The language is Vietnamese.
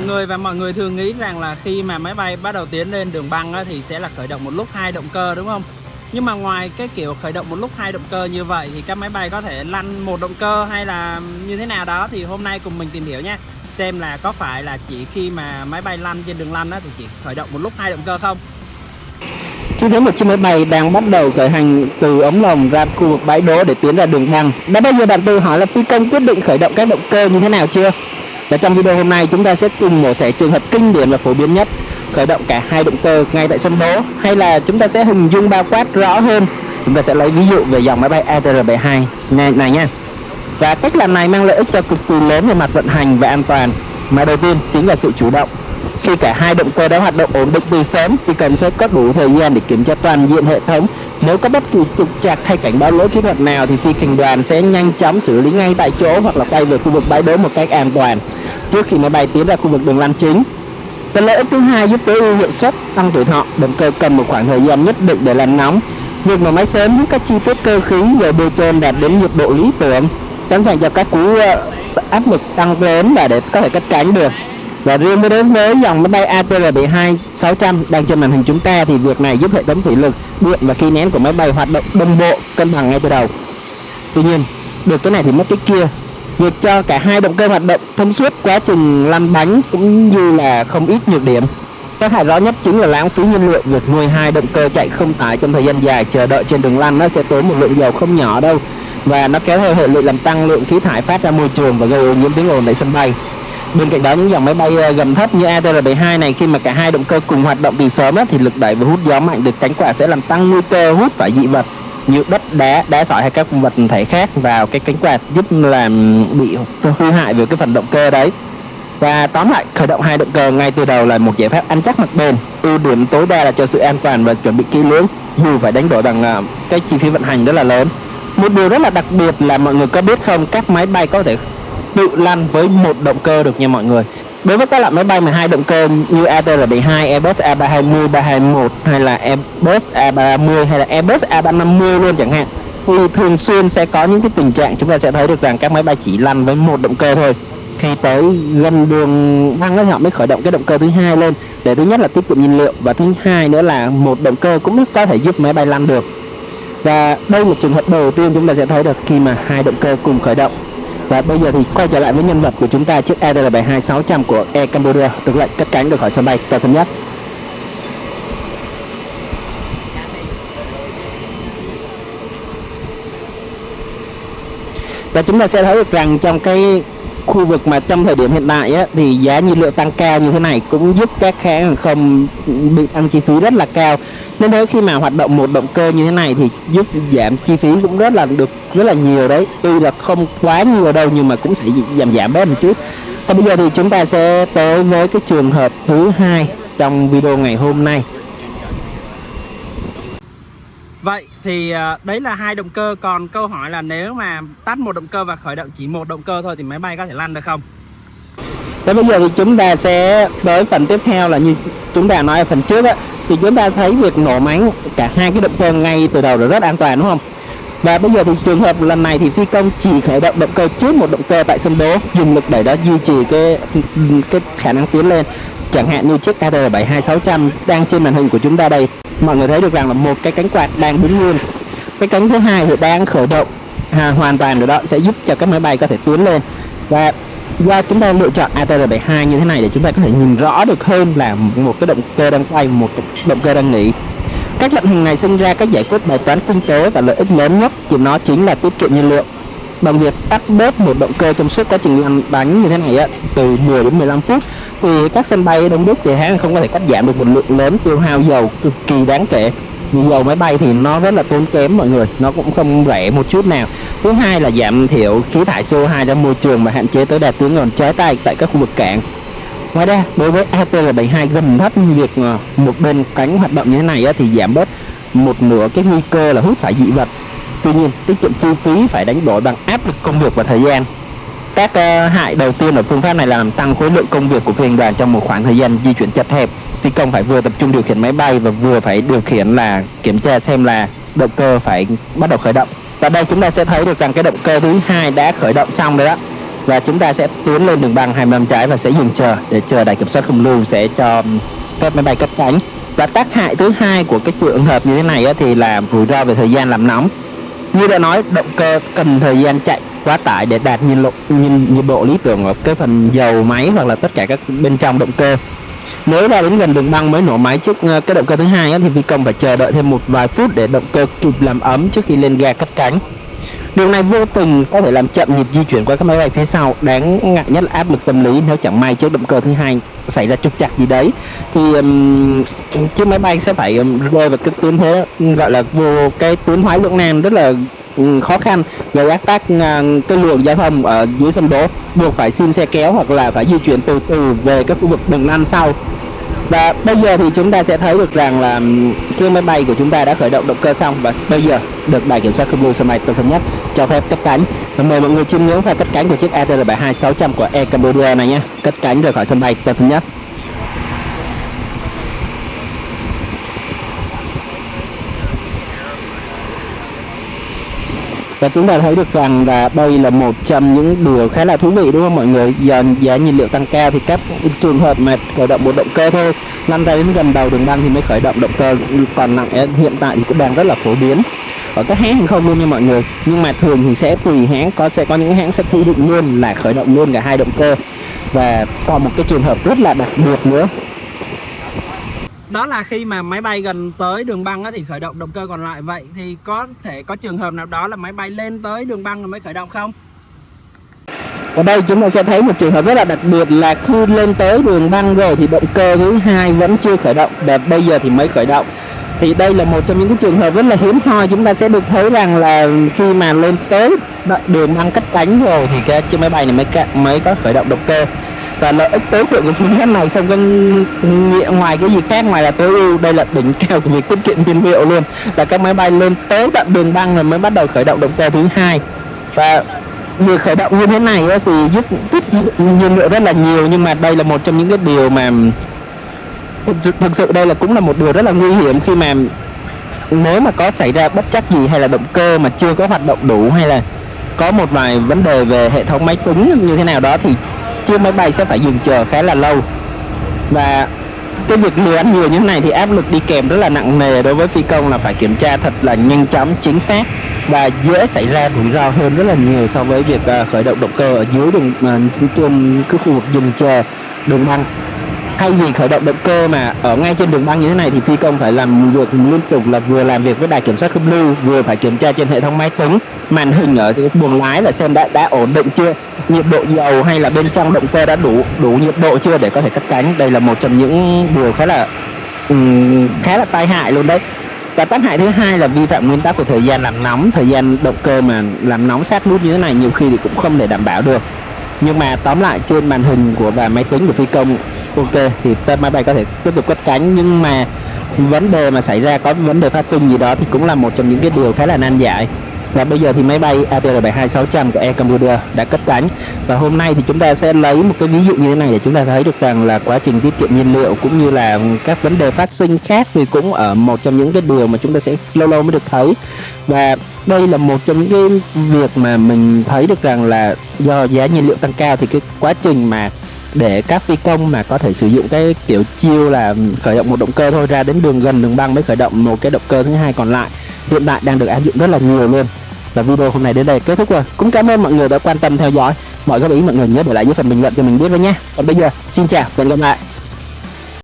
mọi người, và mọi người thường nghĩ rằng là khi mà máy bay bắt đầu tiến lên đường băng á, thì sẽ là khởi động một lúc 2 động cơ, đúng không? Nhưng mà ngoài cái kiểu khởi động một lúc 2 động cơ như vậy thì các máy bay có thể lăn một động cơ hay là như thế nào đó, thì hôm nay cùng mình tìm hiểu nha. Xem là có phải là chỉ khi mà máy bay lăn trên đường lăn á, thì chỉ khởi động một lúc 2 động cơ không? Khi thấy một chiếc máy bay đang bắt đầu khởi hành từ ống lồng ra khu vực bãi đỗ để tiến ra đường băng, đã bao giờ bạn tự hỏi là phi công quyết định khởi động các động cơ như thế nào chưa? Và trong video hôm nay chúng ta sẽ cùng mổ xẻ trường hợp kinh điển và phổ biến nhất, khởi động cả hai động cơ ngay tại sân đỗ, hay là chúng ta sẽ hình dung bao quát rõ hơn. Chúng ta sẽ lấy ví dụ về dòng máy bay ATR72 này nha. Và cách làm này mang lợi ích cho cực kỳ lớn về mặt vận hành và an toàn. Mà đầu tiên chính là sự chủ động. Khi cả hai động cơ đã hoạt động ổn định từ sớm, phi công sẽ có đủ thời gian để kiểm tra toàn diện hệ thống. Nếu có bất kỳ trục trặc hay cảnh báo lỗi kỹ thuật nào thì phi hành đoàn sẽ nhanh chóng xử lý ngay tại chỗ hoặc là quay về khu vực bãi đỗ một cách an toàn trước khi máy bay tiến ra khu vực đường lăn chính. Và lợi ích thứ hai giúp tối ưu hiệu suất, tăng tuổi thọ. Động cơ cần một khoảng thời gian nhất định để làm nóng. Việc nổ máy sớm giúp các chi tiết cơ khí về bề trên đạt đến nhiệt độ lý tưởng, sẵn sàng cho các cú áp lực tăng lớn và để có thể cất cánh được. Và riêng đối với dòng máy bay ATR72-600 đang trên màn hình chúng ta thì việc này giúp hệ thống thủy lực, điện và khí nén của máy bay hoạt động đồng bộ, cân bằng ngay từ đầu. Tuy nhiên, được cái này thì mất cái kia. Việc cho cả hai động cơ hoạt động thông suốt quá trình lăn bánh cũng như là không ít nhược điểm. Tác hại rõ nhất chính là lãng phí nhiên liệu. Việc nuôi hai động cơ chạy không tải trong thời gian dài chờ đợi trên đường lăn nó sẽ tốn một lượng dầu không nhỏ đâu, và nó kéo theo hệ lụy làm tăng lượng khí thải phát ra môi trường và gây ô nhiễm tiếng ồn tại sân bay. Bên cạnh đó, những dòng máy bay gầm thấp như ATR72 này, khi mà cả hai động cơ cùng hoạt động từ sớm thì lực đẩy và hút gió mạnh từ cánh quạt sẽ làm tăng nguy cơ hút phải dị vật như đất, đá sỏi hay các vật thể khác vào cái cánh quạt, giúp làm bị hư hại về cái phần động cơ đấy. Và tóm lại, khởi động hai động cơ ngay từ đầu là một giải pháp ăn chắc mặc bền. Ưu điểm tối đa là cho sự an toàn và chuẩn bị kỹ lưỡng, dù phải đánh đổi bằng cái chi phí vận hành rất là lớn. Một điều rất là đặc biệt là mọi người có biết không, các máy bay có thể tự lăn với một động cơ được nha mọi người. Đối với các loại máy bay mà hai động cơ như ATR72, Airbus A320, 321 hay là Airbus A330 hay là Airbus A350 luôn chẳng hạn, thì thường xuyên sẽ có những cái tình trạng chúng ta sẽ thấy được rằng các máy bay chỉ lăn với một động cơ thôi. Khi tới gần đường băng thì họ mới khởi động cái động cơ thứ hai lên, để thứ nhất là tiết kiệm nhiên liệu, và thứ hai nữa là một động cơ cũng có thể giúp máy bay lăn được. Và đây là trường hợp đầu tiên chúng ta sẽ thấy được khi mà hai động cơ cùng khởi động. Và bây giờ thì quay trở lại với nhân vật của chúng ta, chiếc ATR72-600 của Air Cambodia được lệnh cất cánh được khỏi sân bay Tân Sơn Nhất. Và chúng ta sẽ thấy được rằng trong cái khu vực mà trong thời điểm hiện tại á, thì giá nhiên liệu tăng cao như thế này cũng giúp các hãng hàng không bị tăng chi phí rất là cao. Nên nếu khi mà hoạt động một động cơ như thế này thì giúp giảm chi phí cũng rất là nhiều đấy. Tuy là không quá nhiều đâu nhưng mà cũng sẽ giảm bớt một chút. Và bây giờ thì chúng ta sẽ tới với cái trường hợp thứ hai trong video ngày hôm nay. Vậy thì đấy là hai động cơ. Còn câu hỏi là nếu mà tắt một động cơ và khởi động chỉ một động cơ thôi thì máy bay có thể lăn được không? Thế bây giờ thì chúng ta sẽ tới phần tiếp theo là như chúng ta nói ở phần trước á, thì chúng ta thấy việc nổ máy cả hai cái động cơ ngay từ đầu là rất an toàn, đúng không? Và bây giờ thì trường hợp lần này thì phi công chỉ khởi động động cơ trước một động cơ tại sân đỗ, dùng lực đẩy đó duy trì cái khả năng tiến lên. Chẳng hạn như chiếc ATR72-600 đang trên màn hình của chúng ta đây, mọi người thấy được rằng là một cái cánh quạt đang đứng nguyên, cái cánh thứ hai thì đang khởi động hoàn toàn rồi đó, sẽ giúp cho các máy bay có thể tiến lên. Và do chúng ta lựa chọn ATR72 như thế này để chúng ta có thể nhìn rõ được hơn là một cái động cơ đang quay, một động cơ đang nghỉ. Cách vận hành này sinh ra các giải quyết bài toán kinh tế, và lợi ích lớn nhất thì nó chính là tiết kiệm nhiên liệu. Bằng việc tắt bớt một động cơ trong suốt quá trình lăn bánh như thế này á, từ 10 đến 15 phút, thì các sân bay đông đúc thì hãng không có thể cắt giảm được một lượng lớn tiêu hao dầu cực kỳ đáng kể. Như dầu máy bay thì nó rất là tốn kém mọi người, nó cũng không rẻ một chút nào. Thứ hai là giảm thiểu khí thải CO2 ra môi trường và hạn chế tối đa tiếng ồn chói tai tại các khu vực cảng. Ngoài ra, đối với ATR72 gầm thấp, việc một bên cánh hoạt động như thế này thì giảm bớt một nửa cái nguy cơ là hút phải dị vật. Tuy nhiên, tiết kiệm chi phí phải đánh đổi bằng áp lực công việc và thời gian. Các hại đầu tiên ở phương pháp này là làm tăng khối lượng công việc của phi hành đoàn trong một khoảng thời gian di chuyển chật hẹp. Phi công phải vừa tập trung điều khiển máy bay và vừa phải điều khiển là kiểm tra xem là động cơ phải bắt đầu khởi động. Và đây chúng ta sẽ thấy được rằng cái động cơ thứ hai đã khởi động xong rồi đó. và chúng ta sẽ tiến lên đường băng 25 trái và sẽ dừng chờ để chờ đài kiểm soát không lưu sẽ cho phép máy bay cất cánh. Và tác hại thứ hai của cái trường hợp như thế này thì là rủi ro về thời gian làm nóng. Như đã nói, động cơ cần thời gian chạy quá tải để đạt nhiệt độ lý tưởng ở cái phần dầu máy hoặc là tất cả các bên trong động cơ. Nếu ra đến gần đường băng mới nổ máy trước cái động cơ thứ hai thì phi công phải chờ đợi thêm một vài phút để động cơ kịp làm ấm trước khi lên ga cất cánh. Điều này vô tình có thể làm chậm nhịp di chuyển qua các máy bay phía sau. Đáng ngại nhất là áp lực tâm lý nếu chẳng may chiếc động cơ thứ hai xảy ra trục trặc gì đấy thì chiếc máy bay sẽ phải rơi vào cái tuyến thế gọi là vô cái tuyến thoái lưỡng nan rất là khó khăn, gây ách tắc cái luồng giao thông ở dưới sân đỗ, buộc phải xin xe kéo hoặc là phải di chuyển từ từ về các khu vực đường lăn sau. Và bây giờ thì chúng ta sẽ thấy được rằng là chiếc máy bay của chúng ta đã khởi động động cơ xong và bây giờ được đài kiểm soát không lưu sân bay Tân Sơn Nhất cho phép cất cánh. Và mời mọi người chiêm ngưỡng pha cất cánh của chiếc ATR72600 của Air Cambodia này nhé, cất cánh rời khỏi sân bay Tân Sơn Nhất. Và chúng ta thấy được rằng là đây là một trong những điều khá là thú vị đúng không mọi người? Giờ giá nhiên liệu tăng cao thì các trường hợp mà khởi động một động cơ thôi lăn ra đến gần đầu đường băng thì mới khởi động động cơ, còn lại hiện tại thì cũng đang rất là phổ biến ở các hãng hàng không luôn nha mọi người. Nhưng mà thường thì sẽ tùy hãng, sẽ có những hãng sẽ quy định luôn là khởi động luôn cả hai động cơ. Và còn một cái trường hợp rất là đặc biệt nữa, đó là khi mà máy bay gần tới đường băng thì khởi động động cơ còn lại. Vậy thì có thể có trường hợp nào đó là máy bay lên tới đường băng rồi mới khởi động không? Ở đây chúng ta sẽ thấy một trường hợp rất là đặc biệt là khi lên tới đường băng rồi thì động cơ thứ hai vẫn chưa khởi động và bây giờ thì mới khởi động. Thì đây là một trong những cái trường hợp rất là hiếm hoi. Chúng ta sẽ được thấy rằng là khi mà lên tới đường băng cất cánh rồi thì cái chiếc máy bay này mới có khởi động động cơ. Và lợi ích tối thượng của phương án này không có nghĩa ngoài cái gì khác ngoài là tối ưu, đây là đỉnh cao của việc tiết kiệm nhiên liệu luôn, là các máy bay lên tới đoạn đường băng rồi mới bắt đầu khởi động động cơ thứ hai. Và việc khởi động như thế này thì giúp tiết kiệm nhiên liệu rất là nhiều, nhưng mà đây là một trong những cái điều mà thực sự đây cũng là một điều rất là nguy hiểm khi mà nếu mà có xảy ra bất trắc gì hay là động cơ mà chưa có hoạt động đủ hay là có một vài vấn đề về hệ thống máy tính như thế nào đó thì chiếc máy bay sẽ phải dừng chờ khá là lâu. Và cái việc lừa ăn nhiều như thế này thì áp lực đi kèm rất là nặng nề đối với phi công, là phải kiểm tra thật là nhanh chóng, chính xác và dễ xảy ra rủi ro hơn rất là nhiều so với việc khởi động động cơ ở dưới đường trên cái khu vực dừng chờ đường băng. Thay vì khởi động động cơ mà ở ngay trên đường băng như thế này thì phi công phải làm việc liên tục, là vừa làm việc với đài kiểm soát không lưu, vừa phải kiểm tra trên hệ thống máy tính, màn hình ở cái buồng lái là xem đã ổn định chưa, nhiệt độ dầu hay là bên trong động cơ đã đủ nhiệt độ chưa để có thể cất cánh. Đây là một trong những điều khá là tai hại luôn đấy. Và tác hại thứ hai là vi phạm nguyên tắc của thời gian làm nóng. Thời gian động cơ mà làm nóng sát nút như thế này nhiều khi thì cũng không thể đảm bảo được. Nhưng mà tóm lại trên màn hình và máy tính của phi công ok thì máy bay có thể tiếp tục cất cánh, nhưng mà vấn đề mà xảy ra, có vấn đề phát sinh gì đó thì cũng là một trong những cái điều khá là nan giải. Và bây giờ thì máy bay ATR72600 của Air Cambodia đã cất cánh. Và hôm nay thì chúng ta sẽ lấy một cái ví dụ như thế này để chúng ta thấy được rằng là quá trình tiết kiệm nhiên liệu cũng như là các vấn đề phát sinh khác thì cũng ở một trong những cái điều mà chúng ta sẽ lâu lâu mới được thấy. Và đây là một trong những cái việc mà mình thấy được rằng là do giá nhiên liệu tăng cao thì cái quá trình mà để các phi công mà có thể sử dụng cái kiểu chiêu là khởi động một động cơ thôi, ra đến gần đường băng mới khởi động một cái động cơ thứ hai còn lại, hiện tại đang được áp dụng rất là nhiều luôn. Và video hôm nay đến đây kết thúc rồi. Cũng cảm ơn mọi người đã quan tâm theo dõi. Mọi góp ý mọi người nhớ để lại dưới phần bình luận cho mình biết với nhé. Còn bây giờ xin chào và hẹn gặp lại.